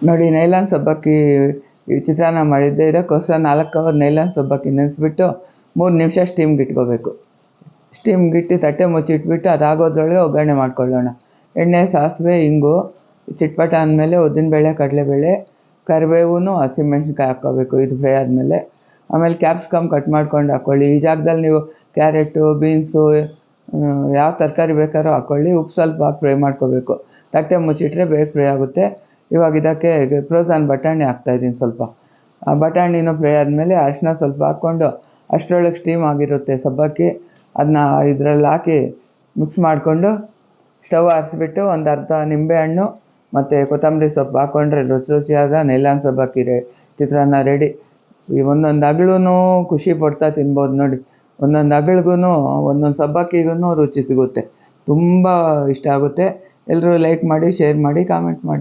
ನೋಡಿ ನೈಲಾನ್ ಸಬ್ಬಕ್ಕಿ ಈ ಚಿತ್ರಾನ್ನ ಮಾಡಿದ್ದೆ. ಇದಕ್ಕೋಸ್ಕರ 4 ಅವರ್ ನೈಲಾನ್ ಸಬ್ಬಕ್ಕಿ ನೆನೆಸ್ಬಿಟ್ಟು 3 ನಿಮಿಷ ಸ್ಟೀಮ್ಗೆ ಇಟ್ಕೋಬೇಕು. ಸ್ಟೀಮ್ಗೆ ಇಟ್ಟು ತಟ್ಟೆ ಮುಚ್ಚಿಟ್ಬಿಟ್ಟು ಅದಾಗೋದ್ರೊಳಗೆ ಒಗ್ಗರಣೆ ಮಾಡ್ಕೊಳ್ಳೋಣ. ಎಣ್ಣೆ, ಸಾಸಿವೆ, ಇಂಗು ಚಿಟ್ಪಟ ಅಂದಮೇಲೆ ಉದ್ದಿನಬೇಳೆ, ಕಡಲೆಬೇಳೆ, ಕರಿಬೇವು, ಹಸಿಮೆಣ್ಸಿನ್ಕಾಯಿ ಹಾಕ್ಕೋಬೇಕು. ಇದು ಫ್ರೈ ಆದಮೇಲೆ ಆಮೇಲೆ ಕ್ಯಾಪ್ಸಿಕಮ್ ಕಟ್ ಮಾಡ್ಕೊಂಡು ಹಾಕ್ಕೊಳ್ಳಿ. ಈ ಜಾಗದಲ್ಲಿ ನೀವು ಕ್ಯಾರೆಟು, ಬೀನ್ಸು ಯಾವ ತರಕಾರಿ ಬೇಕಾದ್ರೂ ಹಾಕ್ಕೊಳ್ಳಿ. ಉಪ್ಪು ಸ್ವಲ್ಪ ಹಾಕಿ ಫ್ರೈ ಮಾಡ್ಕೋಬೇಕು. ತಟ್ಟೆ ಮುಚ್ಚಿಟ್ರೆ ಬೇಗ ಫ್ರೈ ಆಗುತ್ತೆ. ಇವಾಗ ಇದಕ್ಕೆ ಫ್ರೋಝನ್ ಬಟಾಣಿ ಹಾಕ್ತಾಯಿದ್ದೀನಿ ಸ್ವಲ್ಪ. ಆ ಬಟಾಣಿನೂ ಫ್ರೈ ಆದಮೇಲೆ ಅರಿಶಿನ ಸ್ವಲ್ಪ ಹಾಕ್ಕೊಂಡು ಅಷ್ಟರೊಳಗೆ ಸ್ಟೀಮ್ ಆಗಿರುತ್ತೆ ಸಬ್ಬಕ್ಕಿ. ಅದನ್ನ ಇದರಲ್ಲಿ ಹಾಕಿ ಮಿಕ್ಸ್ ಮಾಡಿಕೊಂಡು ಸ್ಟವ್ ಆರಿಸ್ಬಿಟ್ಟು ಒಂದು ಅರ್ಧ ನಿಂಬೆಹಣ್ಣು ಮತ್ತು ಕೊತ್ತಂಬರಿ ಸೊಪ್ಪು ಹಾಕ್ಕೊಂಡ್ರೆ ರುಚಿಯಾದ ನೈಲಾನ್ ಸಬ್ಬಕ್ಕಿ ಚಿತ್ರಾನ್ನ ರೆಡಿ. ಈ ಒಂದೊಂದು ಅಗಳೂ ಖುಷಿ ಪಡ್ತಾ ತಿನ್ಬೋದು ನೋಡಿ. ಒಂದೊಂದು ಅಗಳಿಗೂ ಒಂದೊಂದು ಸಬ್ಬಕ್ಕಿಗೂ ರುಚಿ ಸಿಗುತ್ತೆ. ತುಂಬ ಇಷ್ಟ ಆಗುತ್ತೆ. ಎಲ್ಲರೂ ಲೈಕ್ ಮಾಡಿ, ಶೇರ್ ಮಾಡಿ, ಕಾಮೆಂಟ್ ಮಾಡಿ.